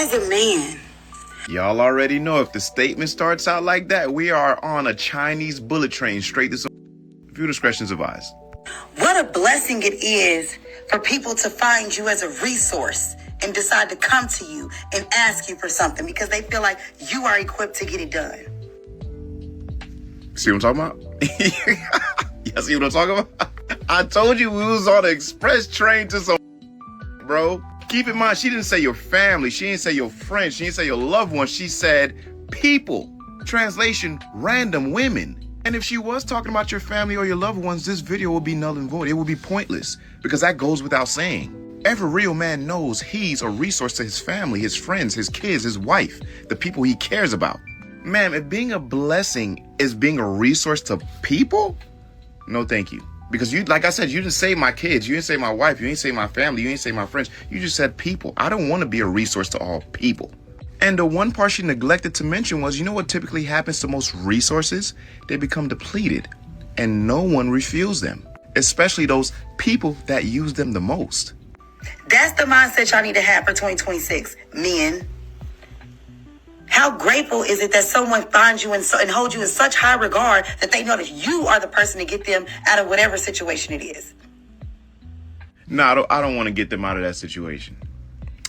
as a man. Y'all already know if the statement starts out like that, we are on a Chinese bullet train straight to some. Viewer discretion is advised. What a blessing it is for people to find you as a resource and decide to come to you and ask you for something because they feel like you are equipped to get it done. See what I'm talking about? Y'all see what I'm talking about? I told you we was on an express train to some, bro. Keep in mind, she didn't say your family. She didn't say your friends. She didn't say your loved ones. She said people. Translation, random women. And if she was talking about your family or your loved ones, this video would be null and void. It would be pointless because that goes without saying. Every real man knows he's a resource to his family, his friends, his kids, his wife, the people he cares about. Ma'am, if being a blessing is being a resource to people, no thank you. Because you, like I said, you didn't say my kids, you didn't say my wife, you didn't say my family, you didn't say my friends. You just said people. I don't want to be a resource to all people. And the one part she neglected to mention was, you know what typically happens to most resources? They become depleted and no one refuels them, especially those people that use them the most. That's the mindset y'all need to have for 2026, men. How grateful is it that someone finds you and holds you in such high regard that they know that you are the person to get them out of whatever situation it is? No, I don't want to get them out of that situation.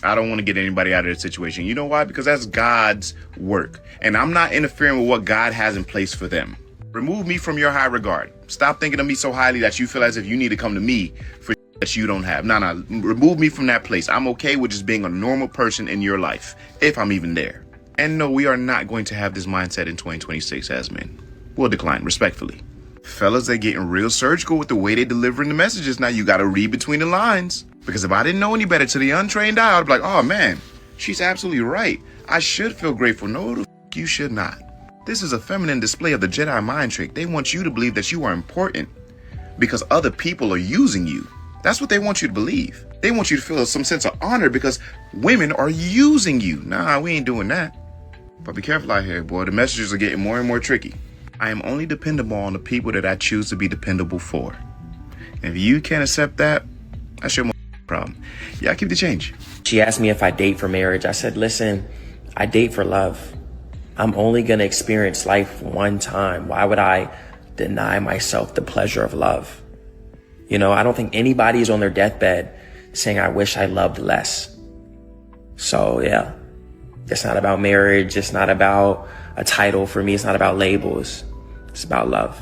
I don't want to get anybody out of that situation. You know why? Because that's God's work. And I'm not interfering with what God has in place for them. Remove me from your high regard. Stop thinking of me so highly that you feel as if you need to come to me for that you don't have. No. Remove me from that place. I'm okay with just being a normal person in your life, if I'm even there. And no, we are not going to have this mindset in 2026 as men. We'll decline respectfully. Fellas, they're getting real surgical with the way they're delivering the messages. Now you got to read between the lines. Because if I didn't know any better, to the untrained eye, I'd be like, oh man, she's absolutely right. I should feel grateful. No, the f you should not. This is a feminine display of the Jedi mind trick. They want you to believe that you are important because other people are using you. That's what they want you to believe. They want you to feel some sense of honor because women are using you. Nah, we ain't doing that. But be careful out here, boy. The messages are getting more and more tricky. I am only dependable on the people that I choose to be dependable for. And if you can't accept that, that's your problem. Yeah, keep the change. She asked me if I date for marriage. I said, listen, I date for love. I'm only going to experience life one time. Why would I deny myself the pleasure of love? You know, I don't think anybody is on their deathbed saying, I wish I loved less. So yeah, it's not about marriage. It's not about a title for me. It's not about labels. It's about love.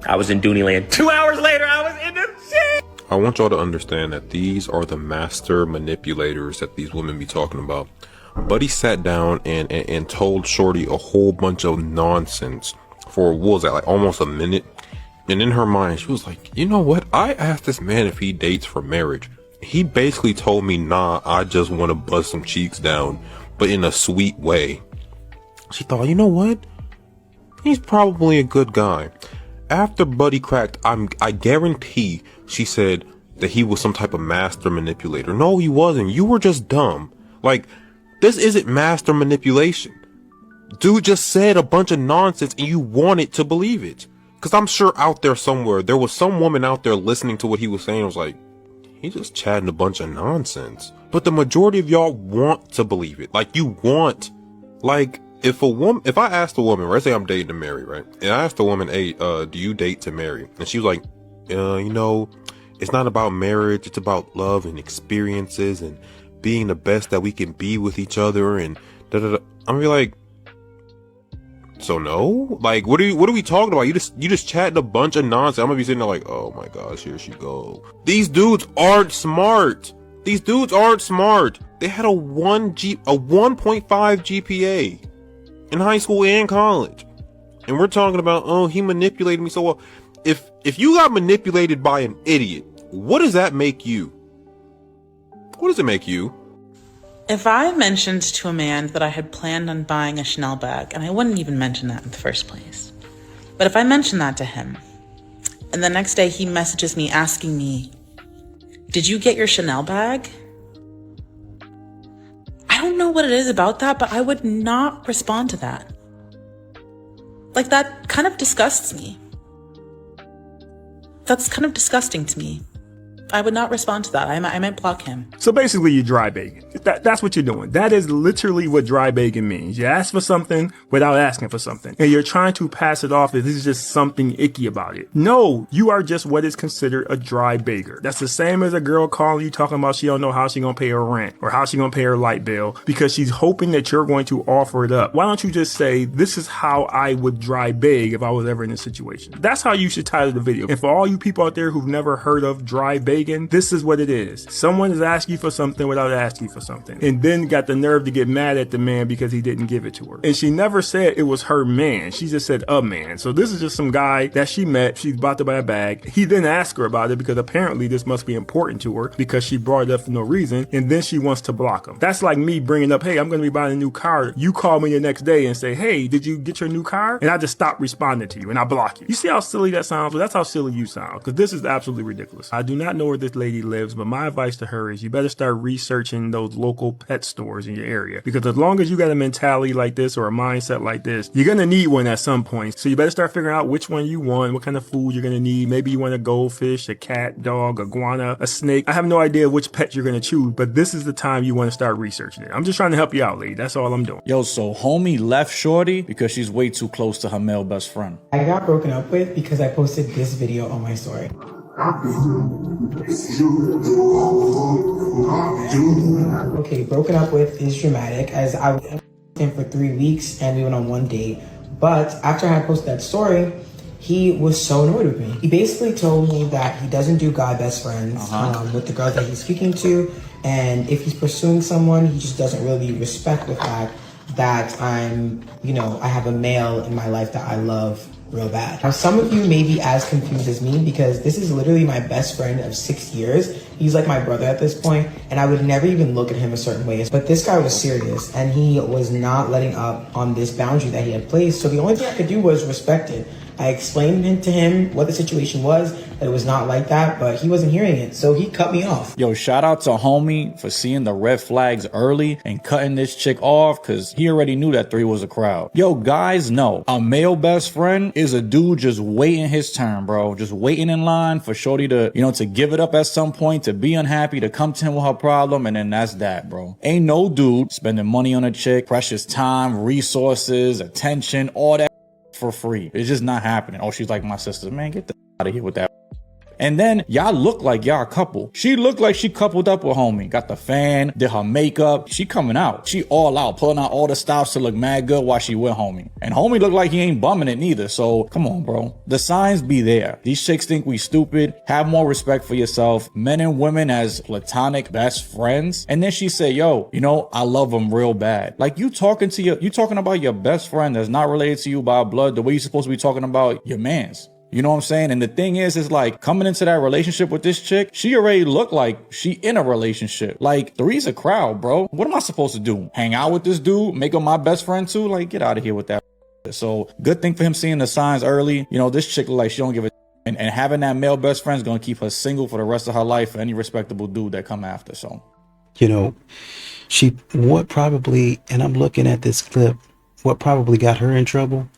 I was in Dooneyland. 2 hours later, I was in the shit. I want y'all to understand that these are the master manipulators that these women be talking about. Buddy sat down and told Shorty a whole bunch of nonsense for, what was that, like almost a minute? And in her mind, she was like, you know what? I asked this man if he dates for marriage. He basically told me, nah, I just want to bust some cheeks down, but in a sweet way. She thought, you know what? He's probably a good guy. After Buddy cracked, I guarantee she said that he was some type of master manipulator. No, he wasn't. You were just dumb. Like, this isn't master manipulation. Dude just said a bunch of nonsense and you wanted to believe it. Because I'm sure out there somewhere, there was some woman out there listening to what he was saying and was like, he's just chatting a bunch of nonsense. But the majority of y'all want to believe it. Like, you want, like, if I asked a woman, right, say I'm dating to marry, right? And I asked a woman, hey, do you date to marry? And she was like, you know, it's not about marriage. It's about love and experiences and being the best that we can be with each other and da da da. I'm gonna be like, so no? Like, what are we talking about? You just chatting a bunch of nonsense. I'm gonna be sitting there like, oh my gosh, here she go. These dudes aren't smart. They had a 1.5 GPA in high school and college. And we're talking about, oh, he manipulated me so well. If you got manipulated by an idiot, what does that make you? What does it make you? If I mentioned to a man that I had planned on buying a Chanel bag, and I wouldn't even mention that in the first place, but if I mentioned that to him, and the next day he messages me asking me, did you get your Chanel bag? I don't know what it is about that, but I would not respond to that. Like, that kind of disgusts me. That's kind of disgusting to me. I would not respond to that. I might block him. So basically, you're dry begging. That's what you're doing. That is literally what dry begging means. You ask for something without asking for something. And you're trying to pass it off as this is just something icky about it. No, you are just what is considered a dry beggar. That's the same as a girl calling you talking about she don't know how she gonna pay her rent or how she gonna pay her light bill because she's hoping that you're going to offer it up. Why don't you just say, this is how I would dry beg if I was ever in this situation? That's how you should title the video. And for all you people out there who've never heard of dry begging, this is what it is. Someone is asking you for something without asking for something, and then got the nerve to get mad at the man because he didn't give it to her. And she never said it was her man. She just said a man. So this is just some guy that she met. She's about to buy a bag. He then asked her about it because apparently this must be important to her because she brought it up for no reason, and then she wants to block him. That's like me bringing up, hey, I'm going to be buying a new car. You call me the next day and say, hey, did you get your new car? And I just stop responding to you and I block you. You see how silly that sounds? Well, that's how silly you sound, because this is absolutely ridiculous. I do not know where this lady lives, but my advice to her is you better start researching those local pet stores in your area, because as long as you got a mentality like this or a mindset like this, you're going to need one at some point. So you better start figuring out which one you want, what kind of food you're going to need. Maybe you want a goldfish, a cat, dog, iguana, a snake. I have no idea which pet you're going to choose, but this is the time you want to start researching it. I'm just trying to help you out, lady. That's all I'm doing. Yo, so homie left shorty because she's way too close to her male best friend. I got broken up with because I posted this video on my story. Okay, broken up with is dramatic, as I was with him for 3 weeks and we went on one date. But after I had posted that story, he was so annoyed with me. He basically told me that he doesn't do guy best friends with the girls that he's speaking to, and if he's pursuing someone, he just doesn't really respect the fact that I'm, I have a male in my life that I love real bad. Now, some of you may be as confused as me because this is literally my best friend of 6 years. He's like my brother at this point, and I would never even look at him a certain way. But this guy was serious, and he was not letting up on this boundary that he had placed. So the only thing I could do was respect it. I explained to him what the situation was, that it was not like that, but he wasn't hearing it, so he cut me off. Yo, shout out to homie for seeing the red flags early and cutting this chick off, because he already knew that 3 was a crowd. Yo, guys, no. A male best friend is a dude just waiting his turn, bro. Just waiting in line for shorty to, to give it up at some point, to be unhappy, to come to him with her problem, and then that's that, bro. Ain't no dude spending money on a chick, precious time, resources, attention, all that for free. It's just not happening. Oh, she's like my sister. Man, get the out of here with that. And then y'all look like y'all a couple. She looked like she coupled up with homie. Got the fan, did her makeup. She coming out. She all out, pulling out all the stops to look mad good while she with homie. And homie look like he ain't bumming it neither. So come on, bro. The signs be there. These chicks think we stupid. Have more respect for yourself. Men and women as platonic best friends. And then she said, yo, I love him real bad. Like you talking about your best friend that's not related to you by blood the way you're supposed to be talking about your mans. You know what I'm saying? And the thing is like coming into that relationship with this chick, she already looked like she in a relationship. Like 3's a crowd, bro. What am I supposed to do? Hang out with this dude? Make him my best friend too? Like get out of here with that. So good thing for him seeing the signs early. This chick look like she don't give a and having that male best friend is going to keep her single for the rest of her life for any respectable dude that come after. So, what probably, and I'm looking at this clip, what probably got her in trouble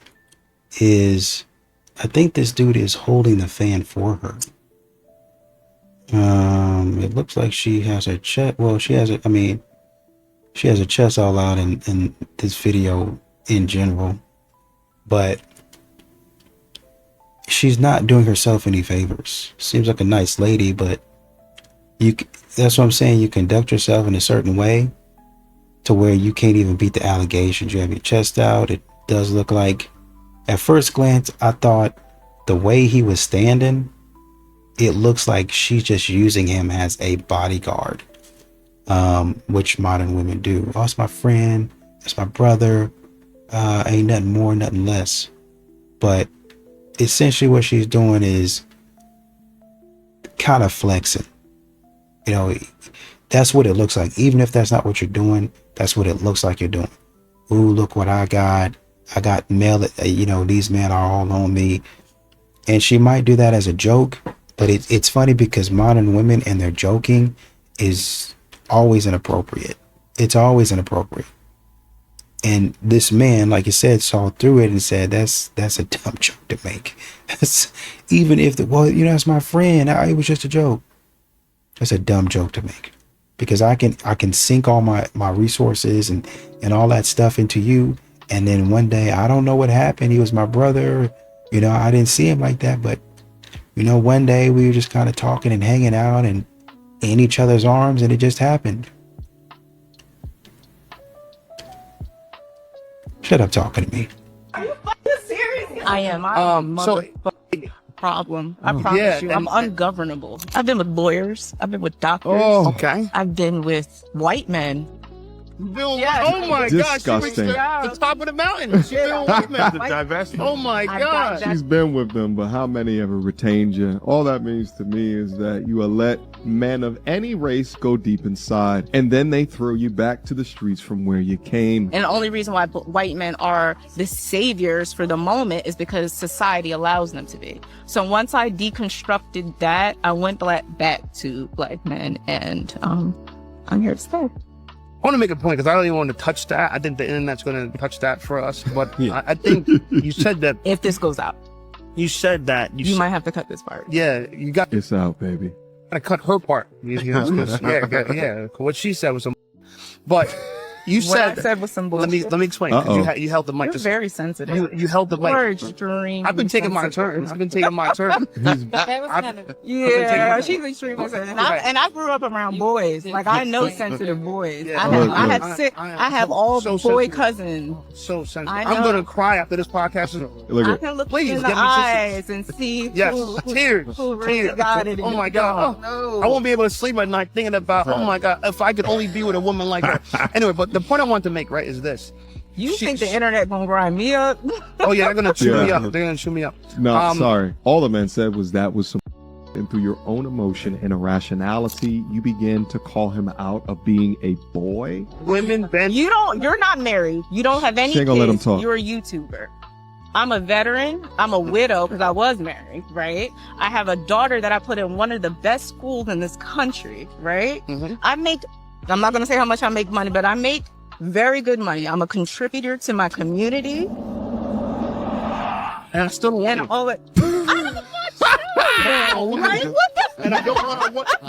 is I think this dude is holding the fan for her. It looks like she has her chest. Well, she has her chest all out in this video in general, but she's not doing herself any favors. Seems like a nice lady, but that's what I'm saying. You conduct yourself in a certain way to where you can't even beat the allegations. You have your chest out. It does look like, at first glance, I thought the way he was standing, it looks like she's just using him as a bodyguard, which modern women do. Oh, it's my friend, it's my brother, ain't nothing more, nothing less. But essentially what she's doing is kind of flexing. That's what it looks like. Even if that's not what you're doing, that's what it looks like you're doing. Ooh, look what I got. I got mail, these men are all on me. And she might do that as a joke, but it's funny because modern women and their joking is always inappropriate. It's always inappropriate. And this man, like you said, saw through it and said, that's a dumb joke to make. Even if that's my friend. It was just a joke. It's a dumb joke to make, because I can sink all my resources and all that stuff into you, and then one day I don't know what happened. He was my brother, you know. I didn't see him like that, but you know, one day we were just kind of talking and hanging out and in each other's arms, and it just happened. Shut up talking to me. Are you fucking serious? I am. Problem. I promise you, I'm ungovernable. I've been with lawyers. I've been with doctors. Oh, okay. I've been with white men. Oh my Disgusting. gosh, the top of the mountain. She's been with them. Oh my god. She's been with them, but how many ever retained you? All that means to me is that you will let men of any race go deep inside, and then they throw you back to the streets from where you came. And the only reason why white men are the saviors for the moment is because society allows them to be. So once I deconstructed that, I went back to black men, and I'm here to stay. I want to make a point because I don't even want to touch that. I think the internet's going to touch that for us. But I think you said that. If this goes out, you said that. You might have to cut this part. Yeah, you got. It's out, baby. I cut her part. Yeah. What she said was some. But you what I said was some bullshit. Let me explain. 'Cause you held the mic. You're very sensitive. You held the mic. You're extremely I've been taking my turn. Yeah, she's extremely sensitive. And I grew up around boys. Like, I know sensitive boys. I have all boy cousins. So sensitive. I'm gonna cry after this podcast. I can look in the eyes and see tears. Who really got it. Oh my god. No. I won't be able to sleep at night thinking about, oh my god, if I could only be with a woman like her. Anyway, but the point I want to make, right, is this. You think the internet gonna grind me up? Oh yeah, they're gonna chew me up. They're gonna chew me up. No, sorry. All the man said was that was some, and through your own emotion and irrationality, you began to call him out of being a boy. Women, Ben. You're not married. You don't have any She ain't kids. gonna let him talk. You're a YouTuber. I'm a veteran. I'm a widow because I was married, right? I have a daughter that I put in one of the best schools in this country, right? Mm-hmm. I'm not gonna say how much I make money, but I make very good money. I'm a contributor to my community. And I still don't want all that.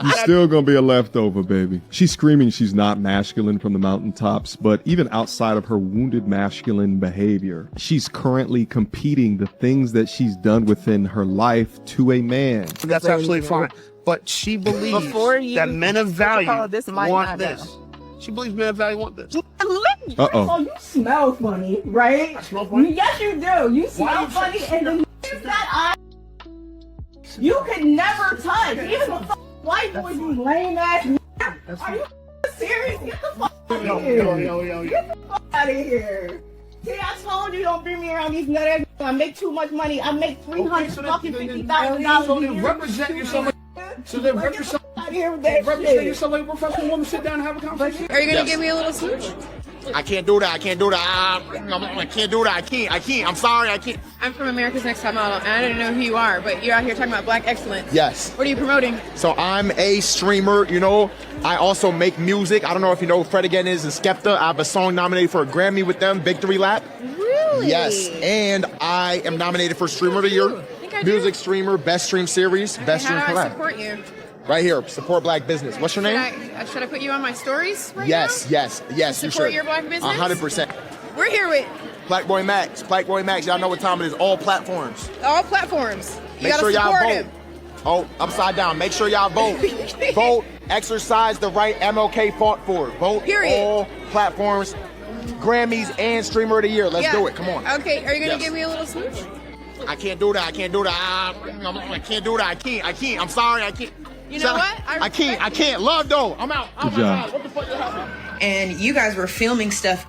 You're still gonna be a leftover, baby. She's screaming she's not masculine from the mountaintops, but even outside of her wounded masculine behavior, she's currently competing the things that she's done within her life to a man. That's absolutely fine. But she believes that men of value want this. She believes men of value want this. Oh, you smell funny, right? I smell funny? Yes, you do. You smell funny, and the that you could never touch. Even the white boys, you lame ass. Are you serious? Get the fuck out of here. Get the fuck out of here. See, I told you don't bring me around these nut. I make too much money. I make $350,000 So then represent yourself. So then represent yourself like a professional woman. Sit down and have a conversation. Are you gonna give me a little smooch? I can't do that. I can't do that. I can't do that. I can't. I'm sorry. I can't. I'm from America's Next Top Model, and I don't know who you are, but you're out here talking about black excellence. Yes. What are you promoting? So I'm a streamer, you know. I also make music. I don't know if you know who Fred Again is and Skepta. I have a song nominated for a Grammy with them, Victory Lap. Really? Yes. And I am nominated for Streamer of the Year. Music streamer, best stream series, best stream collab. How do I support you? Right here, support black business. What's your name? Should I put you on my stories right yes, now? Yes, you should. Support your black business? 100%. We're here with Black Boy Max. Black Boy Max. Y'all know what time it is. All platforms. all platforms. You Make sure y'all support vote. him. Oh, upside down. Make sure y'all vote. Vote. Exercise the right MLK fought for. Vote. Period. All platforms. Grammys and Streamer of the Year. Let's do it. Come on. Okay, are you gonna give me a little smooch? I can't do that. I can't do that. I can't do that. I can't. I'm sorry. I can't. You know what? I can't. Love though. I'm out. Good job. What the fuck just happened? And you guys were filming stuff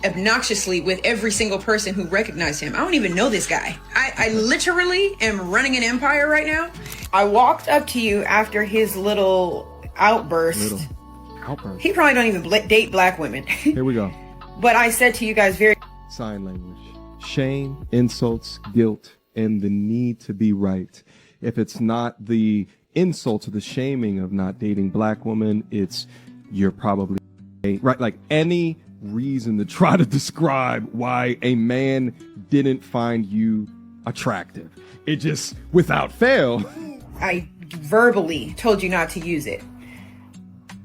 obnoxiously with every single person who recognized him. I don't even know this guy. I literally am running an empire right now. I walked up to you after his little outburst. He probably don't even date black women. Here we go. But I said to you guys very sign language. Shame, insults, guilt, and the need to be right. If it's not the insult to the shaming of not dating black women, it's you're probably right. Like any reason to try to describe why a man didn't find you attractive. It just, without fail. I verbally told you not to use it.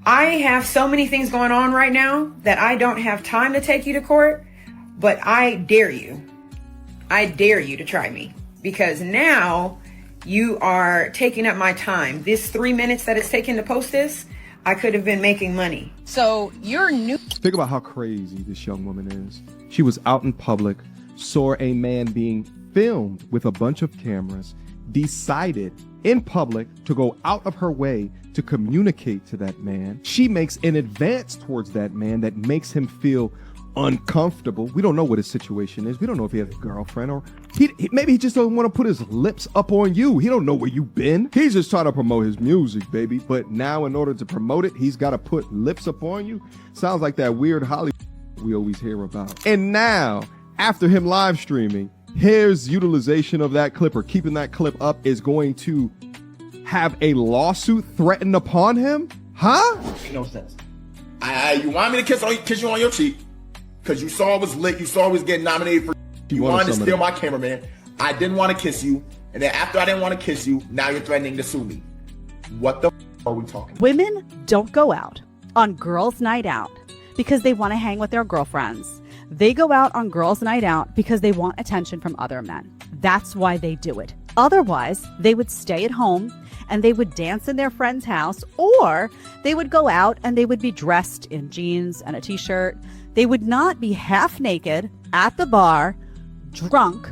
I have so many things going on right now that I don't have time to take you to court, but I dare you. I dare you to try me, because now you are taking up my time. This 3 minutes that it's taken to post this, I could have been making money. So you're new. Think about how crazy this young woman is. She was out in public, saw a man being filmed with a bunch of cameras, decided in public to go out of her way to communicate to that man. She makes an advance towards that man that makes him feel uncomfortable. We don't know what his situation is. We don't know if he has a girlfriend, or maybe he just doesn't want to put his lips up on you. He don't know where you've been. He's just trying to promote his music, baby. But now in order to promote it, he's got to put lips up on you. Sounds like that weird Hollywood we always hear about. And now, after him live streaming, his utilization of that clip, or keeping that clip up, is going to have a lawsuit threatened upon him? Huh? Ain't no sense. You want me to kiss you on your cheek because you saw it was lit. You saw it was getting nominated for. You wanted to steal my cameraman. I didn't want to kiss you, and then after I didn't want to kiss you, now you're threatening to sue me. What the are we talking about? Women don't go out on girls' night out because they want to hang with their girlfriends. They go out on girls' night out because they want attention from other men. That's why they do it. Otherwise, they would stay at home and they would dance in their friend's house, or they would go out and they would be dressed in jeans and a t-shirt. They would not be half naked at the bar, drunk,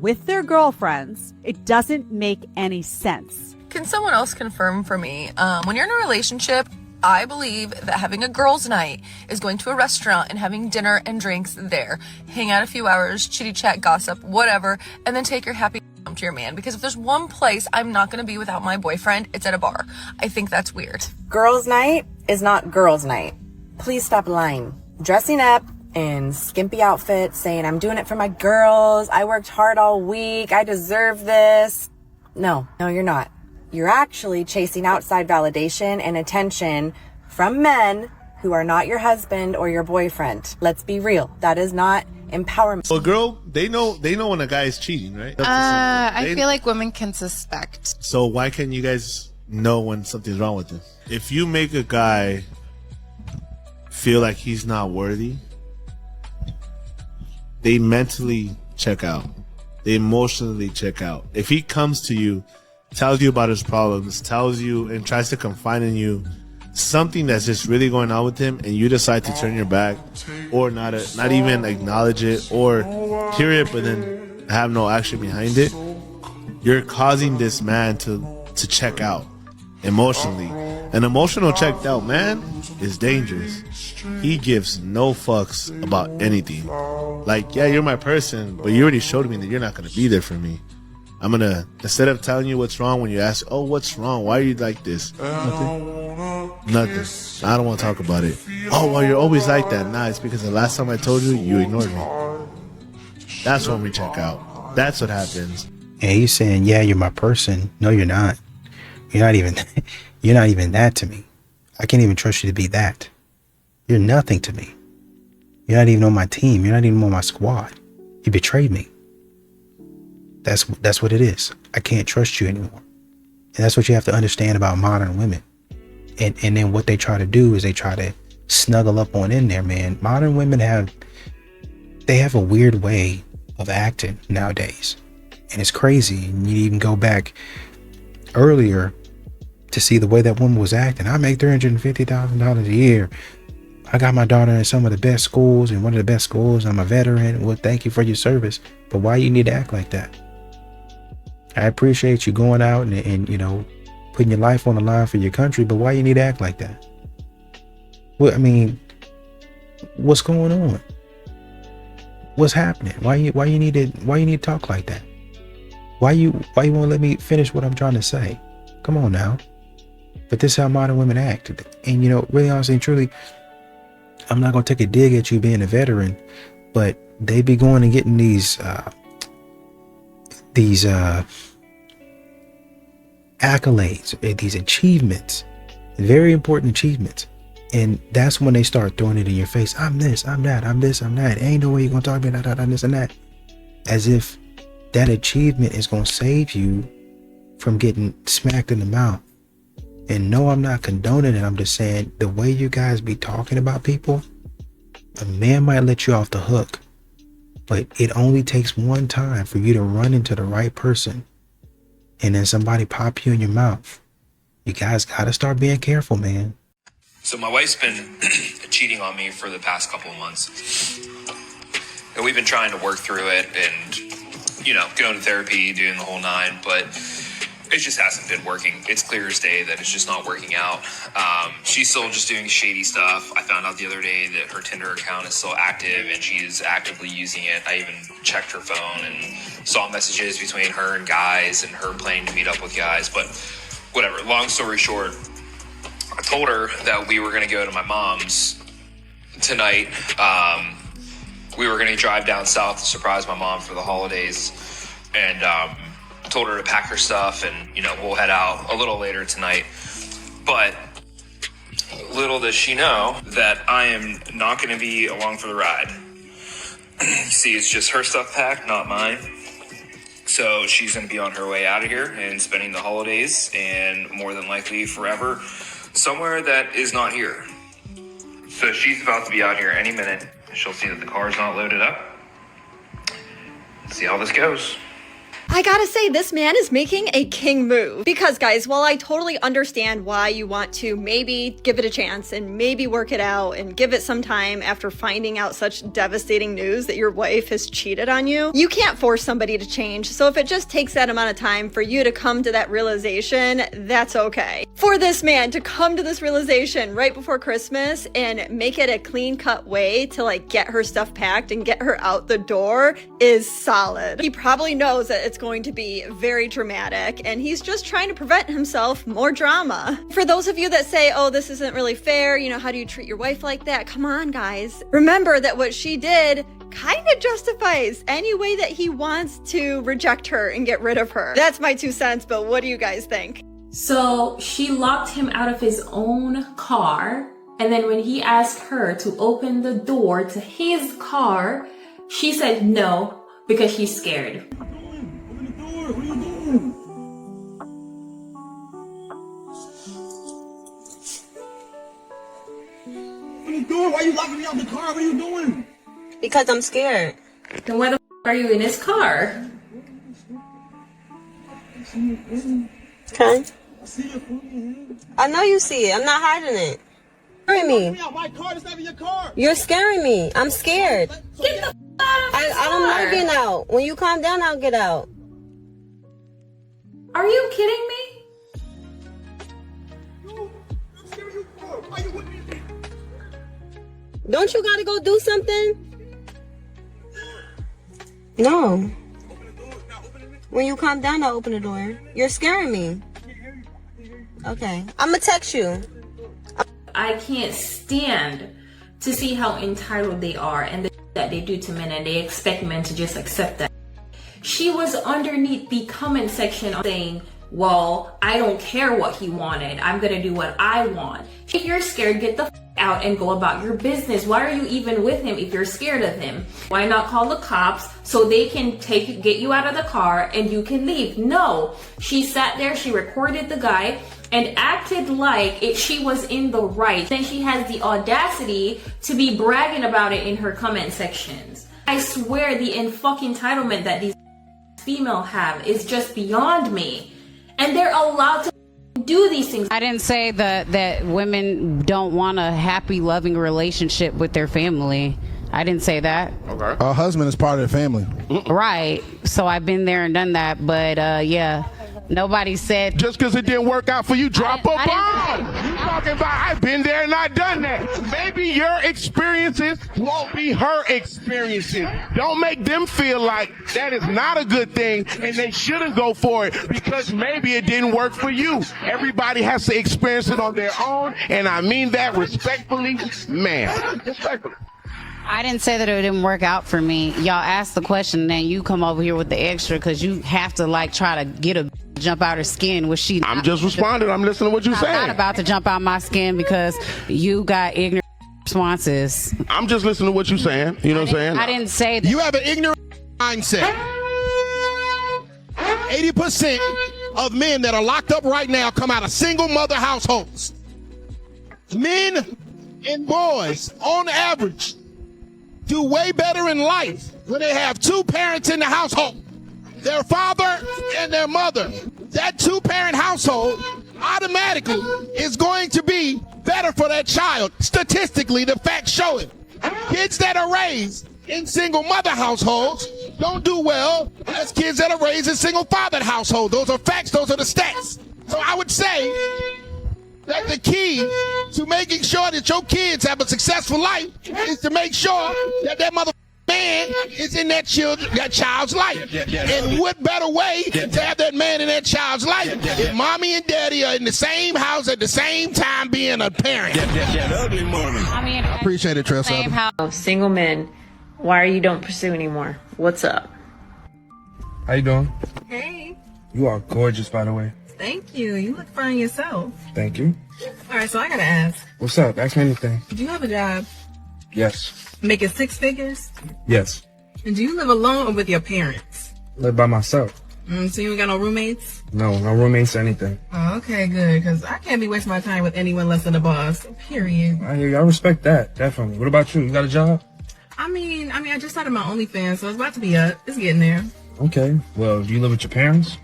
with their girlfriends. It doesn't make any sense. Can someone else confirm for me, when you're in a relationship, I believe that having a girls' night is going to a restaurant and having dinner and drinks there, hang out a few hours, chitty chat, gossip, whatever, and then take your happy to your man. Because if there's one place I'm not going to be without my boyfriend, it's at a bar. I think that's weird. Girls' night is not girls' night. Please stop lying. Dressing up in skimpy outfits, saying I'm doing it for my girls, I worked hard all week, I deserve this. No, you're not. You're actually chasing outside validation and attention from men who are not your husband or your boyfriend. Let's be real. That is not empowerment. Well, girl, they know when a guy is cheating, right? I feel like women can suspect. So why can't you guys know when something's wrong with him? If you make a guy feel like he's not worthy, they mentally check out. They emotionally check out. If he comes to you, tells you about his problems, tells you and tries to confide in you something that's just really going on with him, and you decide to turn your back or not even acknowledge it or hear it but then have no action behind it, you're causing this man to check out emotionally. An emotional checked out man is dangerous. He gives no fucks about anything. Like, yeah, you're my person, but you already showed me that you're not going to be there for me. I'm gonna, instead of telling you what's wrong, when you ask, oh, what's wrong? Why are you like this? Nothing. I don't want to talk about it. Oh, well, you're always like that. Nah, it's because the last time I told you, you ignored me. That's when we check out. That's what happens. And he's saying, yeah, you're my person. No, you're not. You're not even that to me. I can't even trust you to be that. You're nothing to me. You're not even on my team. You're not even on my squad. You betrayed me. That's what it is. I can't trust you anymore. And that's what you have to understand about modern women. And then what they try to do is they try to snuggle up on in there, man. Modern women have a weird way of acting nowadays. And it's crazy. And you even go back earlier to see the way that woman was acting. I make $350,000 a year. I got my daughter in some of the best schools, and one of the best schools. I'm a veteran. Well, thank you for your service. But why you need to act like that? I appreciate you going out and you know, putting your life on the line for your country, but why you need to act like that? Well, I mean, what's going on? What's happening? Why you need to talk like that? Why you won't let me finish what I'm trying to say? Come on now. But this is how modern women act. And you know, really honestly and truly, I'm not gonna take a dig at you being a veteran, but they be going and getting these accolades, these achievements, very important achievements, and that's when they start throwing it in your face. I'm this, I'm that, I'm this, I'm that. Ain't no way you're gonna talk about that, this and that, as if that achievement is gonna save you from getting smacked in the mouth. And no, I'm not condoning it. I'm just saying the way you guys be talking about people, a man might let you off the hook, but it only takes one time for you to run into the right person and then somebody pop you in your mouth. You guys gotta start being careful, man. So my wife's been cheating on me for the past couple of months. And we've been trying to work through it and, going to therapy, doing the whole 9, but it just hasn't been working. It's clear as day that it's just not working out. She's still just doing shady stuff. I found out the other day that her Tinder account is still active and she is actively using it. I even checked her phone and saw messages between her and guys and her planning to meet up with guys. But whatever, long story short, I told her that we were going to go to my mom's tonight. We were going to drive down south to surprise my mom for the holidays. And told her to pack her stuff and, we'll head out a little later tonight. But little does she know that I am not going to be along for the ride. You see, it's just her stuff packed, not mine. So she's going to be on her way out of here and spending the holidays and more than likely forever somewhere that is not here. So she's about to be out here any minute. She'll see that the car's not loaded up. See how this goes. I gotta say, this man is making a king move. Because guys, while I totally understand why you want to maybe give it a chance and maybe work it out and give it some time after finding out such devastating news that your wife has cheated on you, you can't force somebody to change. So if it just takes that amount of time for you to come to that realization, that's okay. For this man to come to this realization right before Christmas and make it a clean-cut way to get her stuff packed and get her out the door is solid. He probably knows that it's going to be very dramatic and he's just trying to prevent himself more drama. For those of you that say, oh, this isn't really fair, how do you treat your wife like that? Come on, guys. Remember that what she did kind of justifies any way that he wants to reject her and get rid of her. That's my 2 cents, but what do you guys think? So she locked him out of his own car, and then when he asked her to open the door to his car, she said no because she's scared. What are you doing? What are you doing? Why are you locking me out the car? What are you doing? Because I'm scared. Then why the are you in his car? Okay. I know you see it. I'm not hiding it. Scaring me. My car is not in your car. You're scaring me. I'm scared. Get the out of I don't like getting out. When you calm down, I'll get out. Are you kidding me? Don't you gotta go do something? No. When you calm down, I'll open the door. You're scaring me. Okay. I'm gonna text you. I can't stand to see how entitled they are and that they do to men, and they expect men to just accept that. She was underneath the comment section saying, well, I don't care what he wanted. I'm gonna do what I want. If you're scared, get the out and go about your business. Why are you even with him if you're scared of him? Why not call the cops so they can get you out of the car and you can leave? No, she sat there, she recorded the guy and acted like she was in the right. Then she has the audacity to be bragging about it in her comment sections. I swear the fucking entitlement that these females have is just beyond me. And they're allowed to do these things. I didn't say that women don't want a happy, loving relationship with their family. I didn't say that. Okay. A husband is part of the family. Right. So I've been there and done that. But yeah, nobody said. Just because it didn't work out for you, drop a bomb. You talking about I've been there and I've done that. Maybe your experiences won't be her experiences. Don't make them feel like that is not a good thing and they shouldn't go for it because maybe it didn't work for you. Everybody has to experience it on their own, and I mean that respectfully, ma'am. Respectfully. I didn't say that it didn't work out for me. Y'all asked the question, and then you come over here with the extra because you have to try to get a jump out her skin. Was she? I'm just responding. I'm listening to what you're saying. I'm not about to jump out my skin because you got ignorant responses. I'm just listening to what you're saying. You know what I'm saying? I didn't say that. You have an ignorant mindset. 80% of men that are locked up right now come out of single mother households. Men and boys, on average, do way better in life when they have two parents in the household, their father and their mother. That two-parent household automatically is going to be better for that child. Statistically, the facts show it. Kids that are raised in single mother households don't do well as kids that are raised in single father households. Those are facts, those are the stats. So I would say that the key to making sure that your kids have a successful life is to make sure that that mother man is in that child's life. And what better way to have that man in that child's life if mommy and daddy are in the same house at the same time being a parent. I appreciate it, Tress. Single men, why are you don't pursue anymore? What's up? How you doing? Hey. You are gorgeous, by the way. Thank you. You look fine yourself. Thank you. All right, so I gotta ask. What's up? Ask me anything. Do you have a job? Yes. Making 6 figures? Yes. And do you live alone or with your parents? Live by myself. So you ain't got no roommates? No roommates or anything. Oh, okay, good. Because I can't be wasting my time with anyone less than a boss. Period. I hear you. I respect that, definitely. What about you? You got a job? I mean, I just started my OnlyFans, so it's about to be up. It's getting there. Okay. Well, do you live with your parents?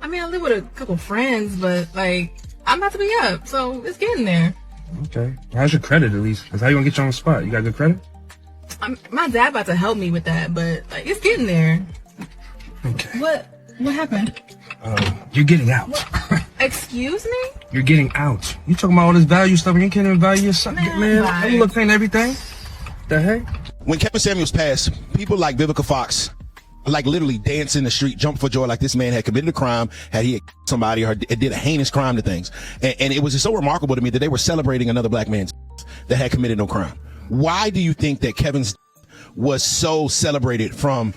I mean, I live with a couple friends, but like, I'm about to be up, so it's getting there. Okay. How's your credit at least? Because how you gonna get you on the spot? You got good credit? My dad about to help me with that, but like, it's getting there. Okay. What happened? You're getting out. Excuse me? You're getting out. You talking about all this value stuff and you can't even value yourself, man. bye. You look ain't everything. The heck? When Kevin Samuels passed, people like Vivica Fox, like literally dance in the street, jump for joy like this man had committed a crime, had he somebody or did a heinous crime to things. And it was just so remarkable to me that they were celebrating another black man that had committed no crime. Why do you think that Kevin's was so celebrated from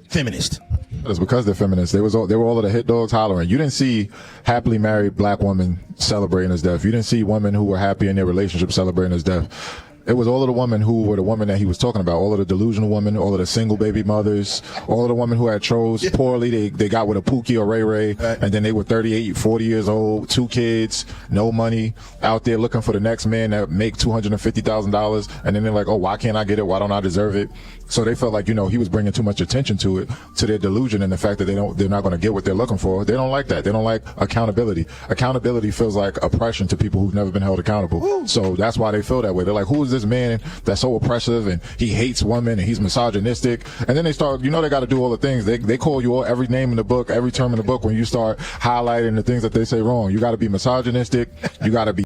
feminists? It's because they're feminists. They were all of the hit dogs hollering. You didn't see happily married black women celebrating his death. You didn't see women who were happy in their relationship celebrating his death. It was all of the women who were the women that he was talking about. All of the delusional women, all of the single baby mothers, all of the women who had chose poorly. They got with a Pookie or Ray Ray, and then they were 38, 40 years old, 2 kids, no money, out there looking for the next man that make $250,000. And then they're like, oh, why can't I get it? Why don't I deserve it? So they felt like, he was bringing too much attention to it, to their delusion and the fact that they're not going to get what they're looking for. They don't like that. They don't like accountability. Accountability feels like oppression to people who've never been held accountable. So that's why they feel that way. They're like, who is this man that's so oppressive and he hates women and he's misogynistic? And then they start, they got to do all the things. They call you every name in the book, every term in the book when you start highlighting the things that they say wrong. You got to be misogynistic. You got to be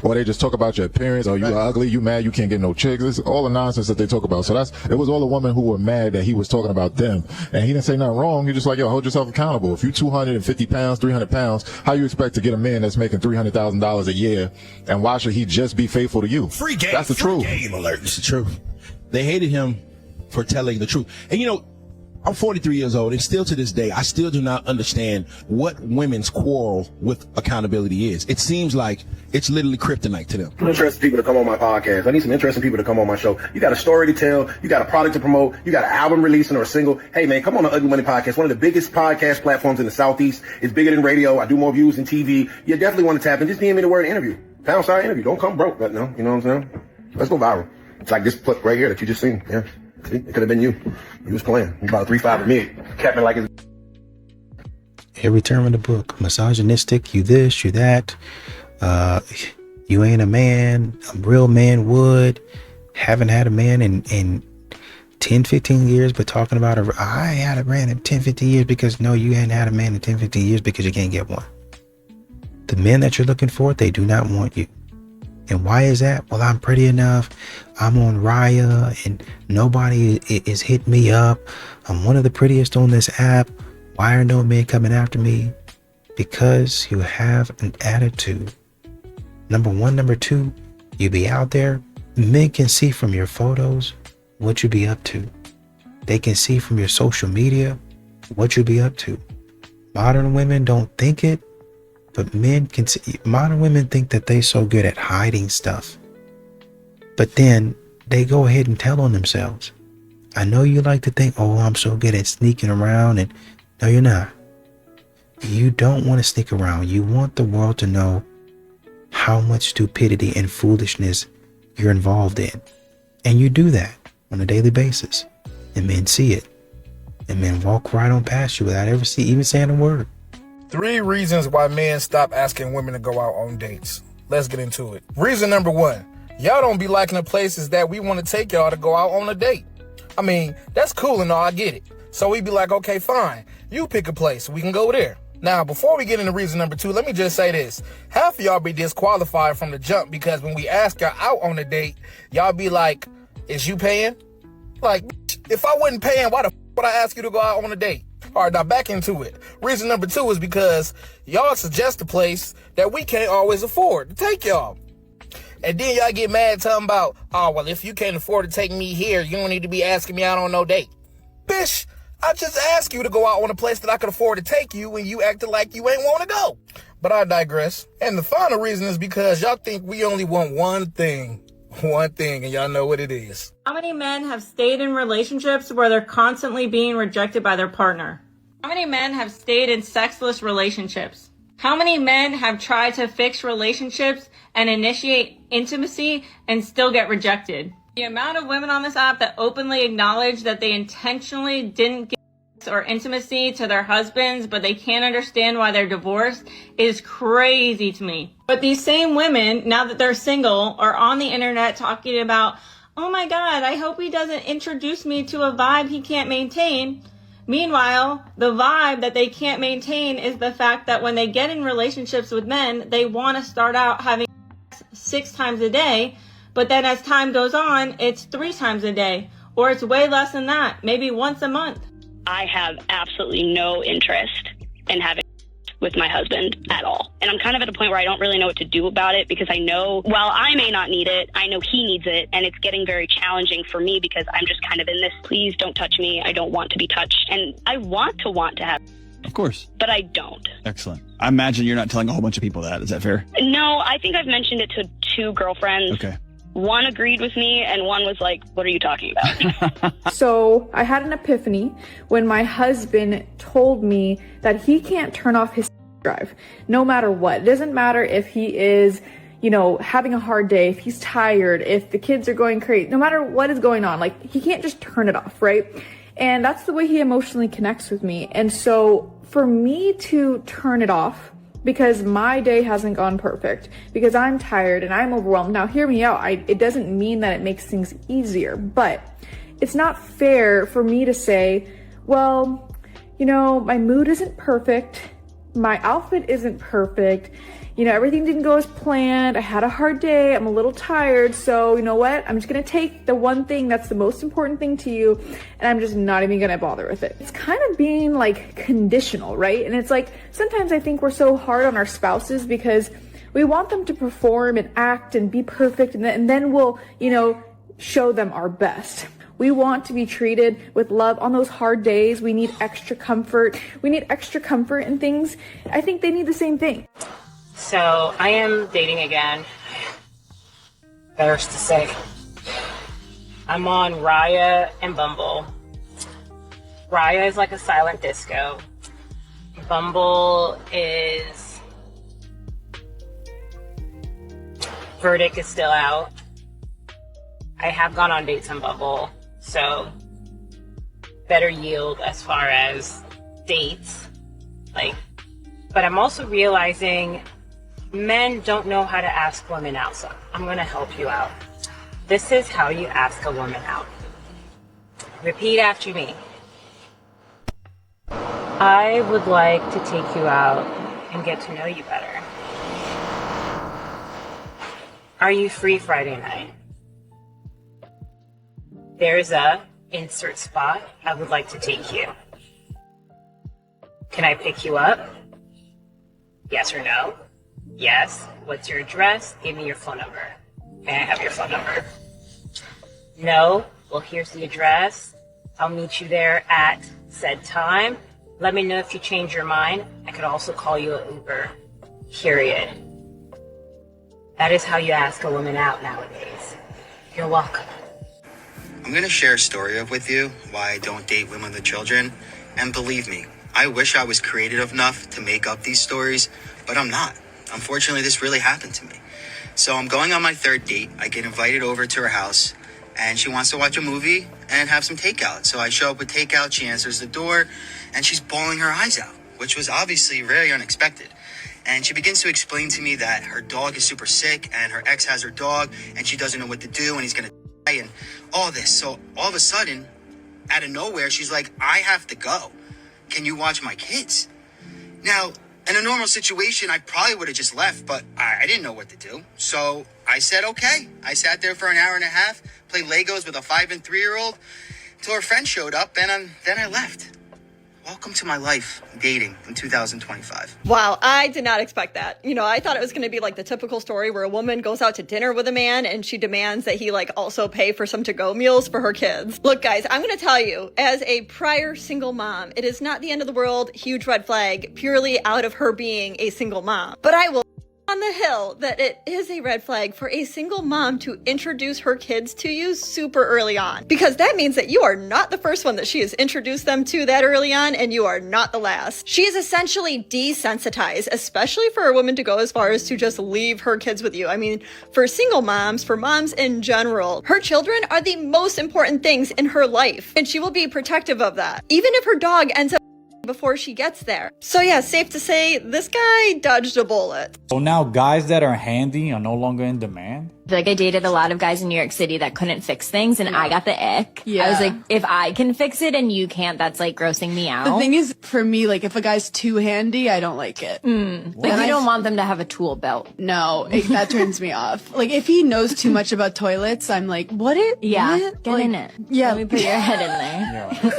or they just talk about your appearance, or you ugly, you mad, you can't get no chicks. It's all the nonsense that they talk about. So it was all the women who were mad that he was talking about them. And he didn't say nothing wrong. He just like, yo, hold yourself accountable. If you 250 pounds, 300 pounds, how you expect to get a man that's making $300,000 a year? And why should he just be faithful to you? Free game. That's the truth. Game alert. It's the truth. They hated him for telling the truth. And I'm 43 years old, and still to this day, I still do not understand what women's quarrel with accountability is. It seems like it's literally kryptonite to them. Interesting people to come on my podcast. I need some interesting people to come on my show. You got a story to tell. You got a product to promote. You got an album releasing or a single. Hey, man, come on the Ugly Money Podcast. One of the biggest podcast platforms in the Southeast. It's bigger than radio. I do more views than TV. You definitely want to tap in. Just DM me the word interview. Pound sign interview. Don't come broke. But no, you know what I'm saying? Let's go viral. It's like this clip right here that you just seen. Yeah. See, it could have been you. You was playing. You about 3-5 with me. Kept me like it's... Every term in the book. Misogynistic, you this, you that. You ain't a man. A real man would. Haven't had a man in 10, 15 years, but talking about I had a man in 10, 15 years because no, you hadn't had a man in 10, 15 years because you can't get one. The men that you're looking for, they do not want you. And why is that? Well, I'm pretty enough. I'm on Raya and nobody is hitting me up. I'm one of the prettiest on this app. Why are no men coming after me? Because you have an attitude. Number one. Number two, you be out there. Men can see from your photos what you be up to. They can see from your social media what you be up to. Modern women don't think it. But men can see, modern women think that they so good at hiding stuff. But then they go ahead and tell on themselves. I know you like to think, oh, I'm so good at sneaking around, and no, you're not. You don't want to stick around. You want the world to know how much stupidity and foolishness you're involved in. And you do that on a daily basis. And men see it. And men walk right on past you without ever even saying a word. 3 reasons why men stop asking women to go out on dates. Let's get into it. Reason number 1. Y'all don't be liking the places that we want to take y'all to go out on a date. I mean, that's cool and all, I get it. So we be like, okay, fine. You pick a place. We can go there. Now, before we get into reason number 2, let me just say this. Half of y'all be disqualified from the jump because when we ask y'all out on a date, y'all be like, is you paying? Like, if I wasn't paying, why the f would I ask you to go out on a date? All right, now back into it. Reason number 2 is because y'all suggest a place that we can't always afford to take y'all. And then y'all get mad talking about, oh, well, if you can't afford to take me here, you don't need to be asking me out on no date. Bitch, I just asked you to go out on a place that I could afford to take you when you acted like you ain't want to go. But I digress. And the final reason is because y'all think we only want one thing, and y'all know what it is. How many men have stayed in relationships where they're constantly being rejected by their partner? How many men have stayed in sexless relationships? How many men have tried to fix relationships and initiate intimacy and still get rejected? The amount of women on this app that openly acknowledge that they intentionally didn't give sex or intimacy to their husbands, but they can't understand why they're divorced is crazy to me. But these same women, now that they're single, are on the internet talking about, oh my God, I hope he doesn't introduce me to a vibe he can't maintain. Meanwhile, the vibe that they can't maintain is the fact that when they get in relationships with men, they want to start out having sex 6 times a day, but then as time goes on, it's 3 times a day, or it's way less than that, maybe once a month. I have absolutely no interest in having with my husband at all. And I'm kind of at a point where I don't really know what to do about it because I know, while I may not need it, I know he needs it. And it's getting very challenging for me because I'm just kind of in this, please don't touch me. I don't want to be touched. And I want to have. Of course. But I don't. Excellent. I imagine you're not telling a whole bunch of people that. Is that fair? No, I think I've mentioned it to 2 girlfriends. Okay. One agreed with me and one was like, what are you talking about? So I had an epiphany when my husband told me that he can't turn off his drive no matter what. It doesn't matter if he is, having a hard day, if he's tired, if the kids are going crazy, no matter what is going on, like he can't just turn it off, right? And that's the way he emotionally connects with me. And so for me to turn it off, because my day hasn't gone perfect, because I'm tired and I'm overwhelmed. Now, hear me out. It doesn't mean that it makes things easier, but it's not fair for me to say, well, my mood isn't perfect. My outfit isn't perfect. Everything didn't go as planned. I had a hard day. I'm a little tired. So you know what? I'm just going to take the one thing that's the most important thing to you, and I'm just not even going to bother with it. It's kind of being like conditional, right? And it's like, sometimes I think we're so hard on our spouses because we want them to perform and act and be perfect. And then we'll, show them our best. We want to be treated with love on those hard days. We need extra comfort. We need extra comfort in things. I think they need the same thing. So I am dating again. Bears to say. I'm on Raya and Bumble. Raya is like a silent disco. Bumble is... Verdict is still out. I have gone on dates on Bumble, so better yield as far as dates. But I'm also realizing men don't know how to ask women out, so I'm gonna help you out. This is how you ask a woman out. Repeat after me. I would like to take you out and get to know you better. Are you free Friday night? There's a insert spot. I would like to take you. Can I pick you up? Yes or no? Yes. What's your address? Give me your phone number. May I have your phone number? No. Well, here's the address. I'll meet you there at said time. Let me know if you change your mind. I could also call you an Uber. Period. That is how you ask a woman out nowadays. You're welcome. I'm going to share a story with you why I don't date women with children. And believe me, I wish I was creative enough to make up these stories, but I'm not. Unfortunately, this really happened to me. So I'm going on my third date. I get invited over to her house, and she wants to watch a movie and have some takeout. So I show up with takeout, she answers the door, and she's bawling her eyes out, which was obviously very unexpected. And she begins to explain to me that her dog is super sick, and her ex has her dog, and she doesn't know what to do, and he's gonna die, and all this. So all of a sudden, out of nowhere, she's like, I have to go. Can you watch my kids? Now, in a normal situation, I probably would have just left, but I didn't know what to do. So I said, okay. I sat there for an hour and a half, played Legos with a 5 and 3-year-old, until her friend showed up, and then I left. Welcome to my life, dating in 2025. Wow, I did not expect that. You know, I thought it was going to be like the typical story where a woman goes out to dinner with a man and she demands that he like also pay for some to-go meals for her kids. Look, guys, I'm going to tell you, as a prior single mom, it is not the end of the world, huge red flag, purely out of her being a single mom. But I will on the hill that it is a red flag for a single mom to introduce her kids to you super early on, because that means that you are not the first one that she has introduced them to that early on, and you are not the last. She is essentially desensitized, especially for a woman to go as far as to just leave her kids with you. I mean, for single moms, for moms in general, her children are the most important things in her life, and she will be protective of that, even if her dog ends up before she gets there. So yeah, safe to say this guy dodged a bullet. So now guys that are handy are no longer in demand? Like, I dated a lot of guys in New York City that couldn't fix things, and I got the ick. Yeah. I was like, if I can fix it and you can't, that's like grossing me out. The thing is, for me, like, if a guy's too handy, I don't like it. Like, you don't want them to have a tool belt. No, that turns me off. Like, if he knows too much about toilets, I'm like, what? Yeah, what? get in it. Yeah. Let me put your head in there.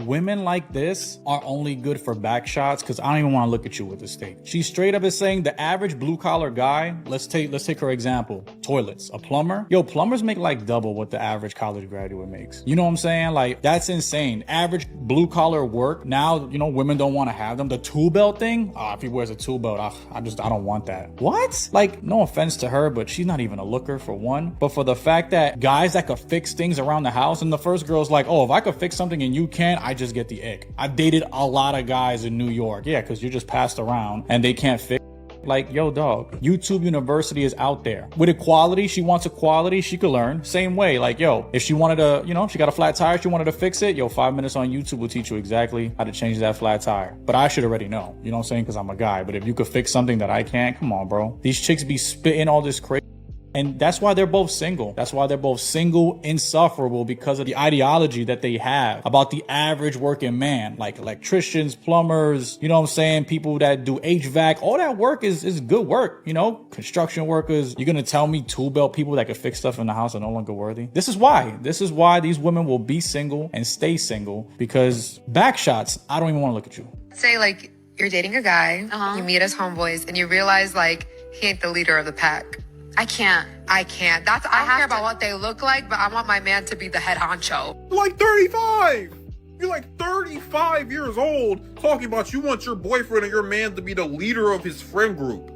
Women like this are only good for back shots because I don't even want to look at you with a steak. She straight up is saying the average blue collar guy, let's take her example, toilets, a plumber. Yo, plumbers make like double what the average college graduate makes. You know what I'm saying? Like, that's insane. Average blue collar work. Now, you know, women don't want to have them. The tool belt thing, if he wears a tool belt, I don't want that. What? Like, no offense to her, but she's not even a looker for one. But for the fact that guys that could fix things around the house, and the first girl's like, oh, if I could fix something and you can't, I just get the ick. I've dated a lot of guys in New York. Yeah, because you're just passed around and they can't fix. Like, yo, dog, YouTube University is out there. With equality, she wants equality, she could learn. Same way, like, yo, if she wanted to, you know, she got a flat tire, she wanted to fix it, yo, 5 minutes on YouTube will teach you exactly how to change that flat tire. But I should already know, you know what I'm saying? Because I'm a guy. But if you could fix something that I can't, come on, bro. These chicks be spitting all this crazy. And that's why they're both single. That's why they're both single, insufferable, because of the ideology that they have about the average working man, like electricians, plumbers, you know what I'm saying? People that do HVAC, all that work is good work, you know, construction workers. You're going to tell me tool belt people that can fix stuff in the house are no longer worthy? This is why these women will be single and stay single, because back shots, I don't even want to look at you. Say like you're dating a guy, you meet as homeboys, and you realize like he ain't the leader of the pack. I can't. I don't care about what they look like, but I want my man to be the head honcho. You're like 35. You're like 35 years old talking about you want your boyfriend or your man to be the leader of his friend group.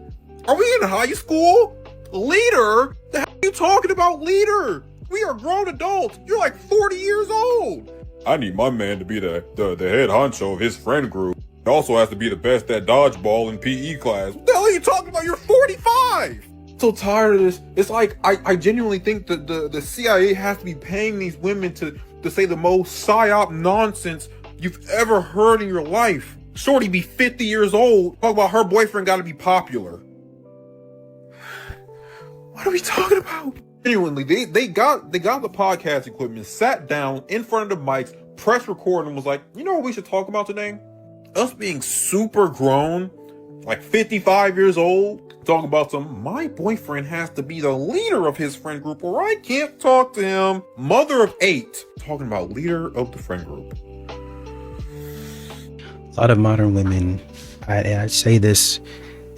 Are we in high school? Leader? The hell are you talking about, leader? We are grown adults. You're like 40 years old. I need my man to be the head honcho of his friend group. He also has to be the best at dodgeball in PE class. What the hell are you talking about? You're 45. So tired of this. It's like I genuinely think that the CIA has to be paying these women to say the most psyop nonsense you've ever heard in your life. Shorty be 50 years old, talk about her boyfriend gotta be popular. What are we talking about? Genuinely, they got the podcast equipment, sat down in front of the mics, press record, and was like, you know what we should talk about today? Us being super grown, like 55 years old, talking about my boyfriend has to be the leader of his friend group or I can't talk to him. Mother of 8, talking about leader of the friend group. A lot of modern women, I say this,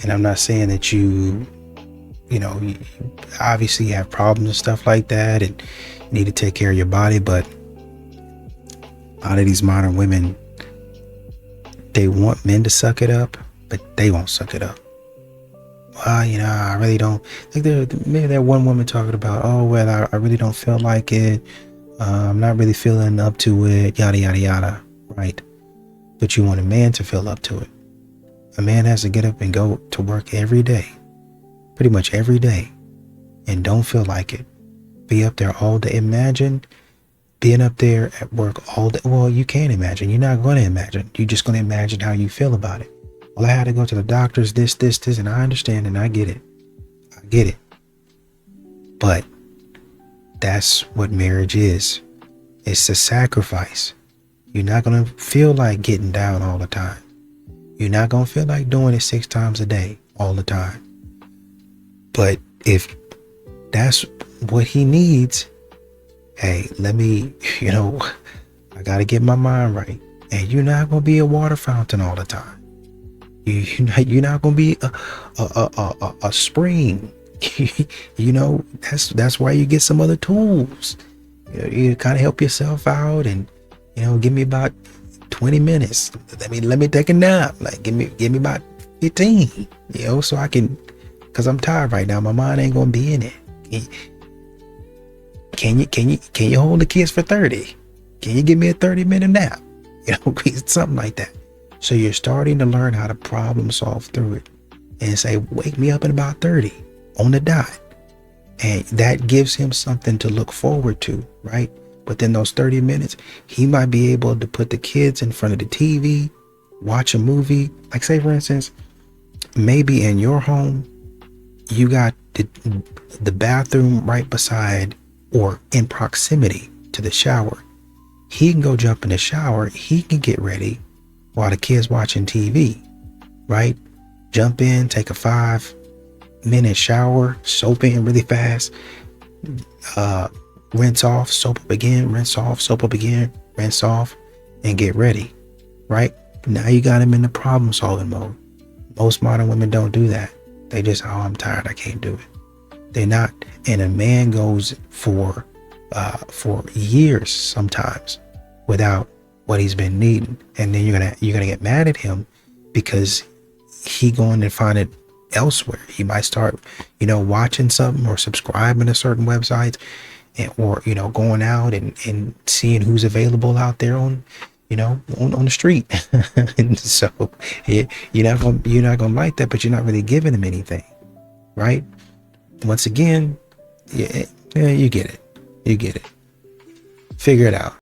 and I'm not saying that you obviously have problems and stuff like that and you need to take care of your body, but a lot of these modern women, they want men to suck it up, but they won't suck it up. I really don't. Like maybe that one woman talking about, I really don't feel like it. I'm not really feeling up to it, yada, yada, yada. Right. but you want a man to feel up to it. A man has to get up and go to work every day, pretty much every day, and don't feel like it. Be up there all day. Imagine being up there at work all day. Well, you can't imagine. You're not going to imagine. You're just going to imagine how you feel about it. Well, I had to go to the doctors, this, and I understand and I get it. I get it. But that's what marriage is. It's a sacrifice. You're not going to feel like getting down all the time. You're not going to feel like doing it 6 times a day all the time. But if that's what he needs, hey, let me, I got to get my mind right. And you're not going to be a water fountain all the time. You're not going to be a spring. That's why you get some other tools. You kind of help yourself out and, give me about 20 minutes. Let me take a nap. Like, give me about 15, so I can, cause I'm tired right now. My mind ain't going to be in it. Can you hold the kids for 30? Can you give me a 30-minute nap? Something like that. So you're starting to learn how to problem solve through it and say, wake me up in about 30 on the dot. And that gives him something to look forward to, right? Within those 30 minutes, he might be able to put the kids in front of the TV, watch a movie. Like, say, for instance, maybe in your home, you got the bathroom right beside or in proximity to the shower. He can go jump in the shower. He can get ready while the kid's watching TV, right? Jump in, take a 5-minute shower, soap in really fast, rinse off, soap up again, rinse off, soap up again, rinse off, and get ready, right? Now you got him in the problem solving mode. Most modern women don't do that. They just, I'm tired, I can't do it. They're not. And a man goes for years sometimes without what he's been needing. And then you're gonna get mad at him because he going to find it elsewhere. He might start, watching something or subscribing to certain websites, or going out and seeing who's available out there on the street. And so you're not gonna like that, but you're not really giving him anything, right? Once again, yeah, you get it. Figure it out.